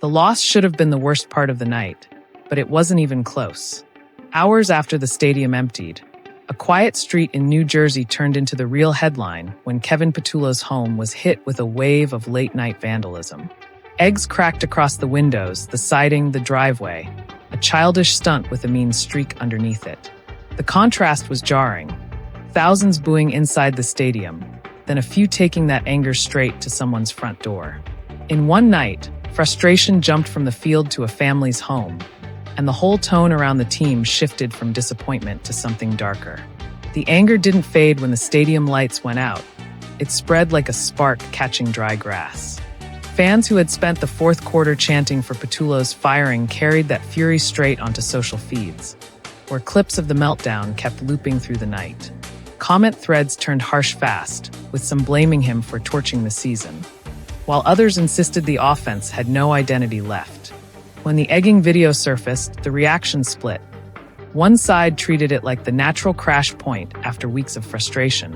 The loss should have been the worst part of the night, but it wasn't even close. Hours after the stadium emptied, a quiet street in New Jersey turned into the real headline when Kevin Petullo's home was hit with a wave of late-night vandalism. Eggs cracked across the windows, the siding, the driveway, a childish stunt with a mean streak underneath it. The contrast was jarring. Thousands booing inside the stadium, then a few taking that anger straight to someone's front door. In one night, frustration jumped from the field to a family's home, and the whole tone around the team shifted from disappointment to something darker. The anger didn't fade when the stadium lights went out. It spread like a spark catching dry grass. Fans who had spent the fourth quarter chanting for Petullo's firing carried that fury straight onto social feeds, where clips of the meltdown kept looping through the night. Comment threads turned harsh fast, with some blaming him for torching the season, while others insisted the offense had no identity left. When the egging video surfaced, the reaction split. One side treated it like the natural crash point after weeks of frustration,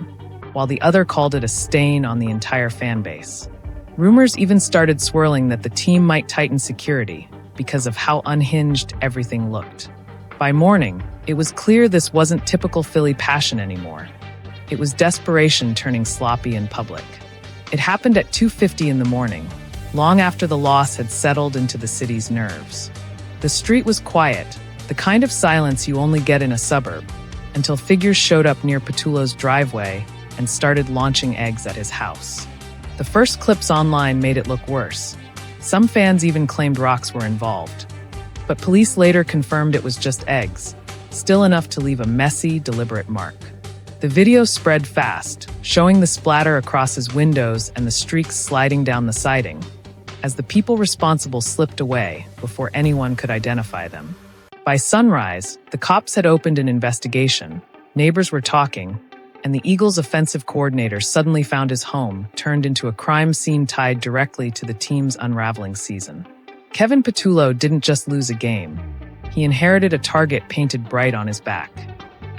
while the other called it a stain on the entire fan base. Rumors even started swirling that the team might tighten security because of how unhinged everything looked. By morning, it was clear this wasn't typical Philly passion anymore. It was desperation turning sloppy in public. It happened at 2:50 in the morning, long after the loss had settled into the city's nerves. The street was quiet, the kind of silence you only get in a suburb, until figures showed up near Petullo's driveway and started launching eggs at his house. The first clips online made it look worse. Some fans even claimed rocks were involved. But police later confirmed it was just eggs, still enough to leave a messy, deliberate mark. The video spread fast, showing the splatter across his windows and the streaks sliding down the siding, as the people responsible slipped away before anyone could identify them. By sunrise, the cops had opened an investigation, neighbors were talking, and the Eagles' offensive coordinator suddenly found his home turned into a crime scene tied directly to the team's unraveling season. Kevin Petullo didn't just lose a game. He inherited a target painted bright on his back.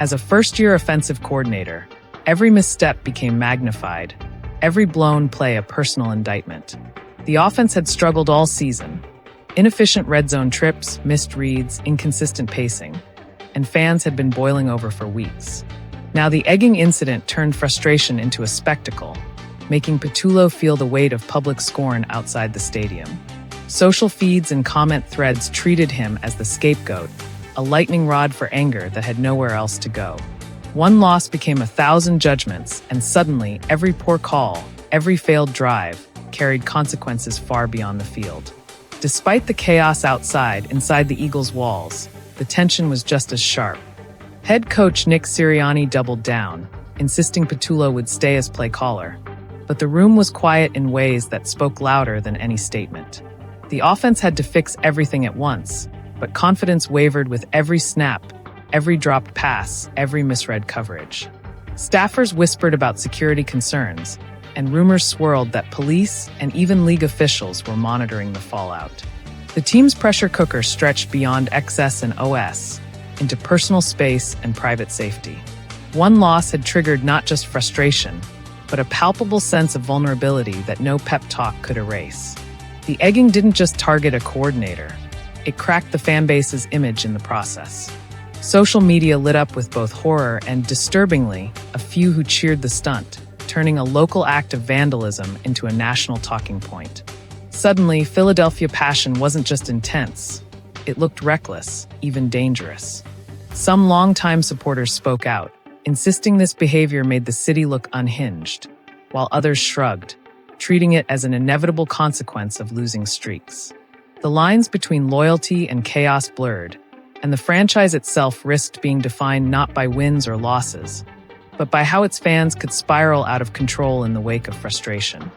As a first-year offensive coordinator, every misstep became magnified, every blown play a personal indictment. The offense had struggled all season. Inefficient red zone trips, missed reads, inconsistent pacing, and fans had been boiling over for weeks. Now the egging incident turned frustration into a spectacle, making Petullo feel the weight of public scorn outside the stadium. Social feeds and comment threads treated him as the scapegoat, a lightning rod for anger that had nowhere else to go. One loss became 1,000 judgments, and suddenly every poor call, every failed drive, carried consequences far beyond the field. Despite the chaos outside, inside the Eagles' walls, the tension was just as sharp. Head coach Nick Sirianni doubled down, insisting Petullo would stay as play caller. But the room was quiet in ways that spoke louder than any statement. The offense had to fix everything at once, but confidence wavered with every snap, every dropped pass, every misread coverage. Staffers whispered about security concerns, and rumors swirled that police and even league officials were monitoring the fallout. The team's pressure cooker stretched beyond XS and OS, into personal space and private safety. One loss had triggered not just frustration, but a palpable sense of vulnerability that no pep talk could erase. The egging didn't just target a coordinator, it cracked the fan base's image in the process. Social media lit up with both horror and, disturbingly, a few who cheered the stunt, turning a local act of vandalism into a national talking point. Suddenly, Philadelphia passion wasn't just intense, it looked reckless, even dangerous. Some longtime supporters spoke out, insisting this behavior made the city look unhinged, while others shrugged, treating it as an inevitable consequence of losing streaks. The lines between loyalty and chaos blurred, and the franchise itself risked being defined not by wins or losses, but by how its fans could spiral out of control in the wake of frustration.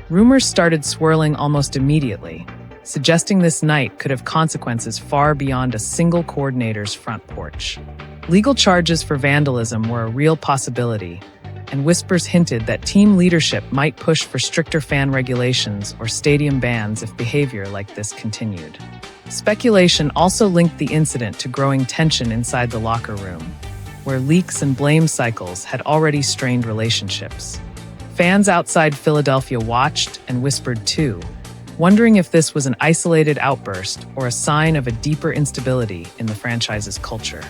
Rumors started swirling almost immediately, suggesting this night could have consequences far beyond a single coordinator's front porch. Legal charges for vandalism were a real possibility, and whispers hinted that team leadership might push for stricter fan regulations or stadium bans if behavior like this continued. Speculation also linked the incident to growing tension inside the locker room, where leaks and blame cycles had already strained relationships. Fans outside Philadelphia watched and whispered too, wondering if this was an isolated outburst or a sign of a deeper instability in the franchise's culture.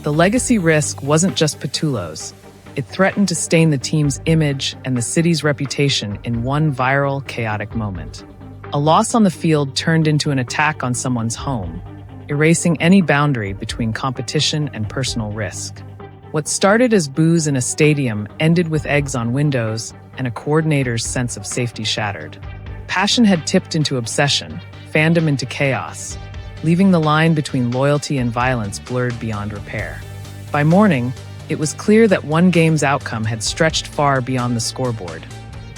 The legacy risk wasn't just Patullo's. It threatened to stain the team's image and the city's reputation in one viral, chaotic moment. A loss on the field turned into an attack on someone's home, erasing any boundary between competition and personal risk. What started as boos in a stadium ended with eggs on windows and a coordinator's sense of safety shattered. Passion had tipped into obsession, fandom into chaos, leaving the line between loyalty and violence blurred beyond repair. By morning, it was clear that one game's outcome had stretched far beyond the scoreboard,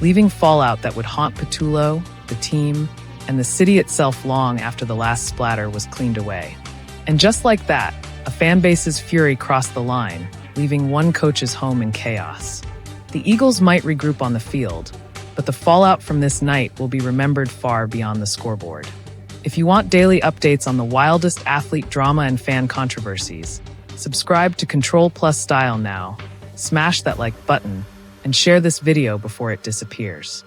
leaving fallout that would haunt Patullo, the team, and the city itself long after the last splatter was cleaned away. And just like that, a fan base's fury crossed the line, leaving one coach's home in chaos. The Eagles might regroup on the field, but the fallout from this night will be remembered far beyond the scoreboard. If you want daily updates on the wildest athlete drama and fan controversies, subscribe to ctrl+style now, smash that like button, and share this video before it disappears.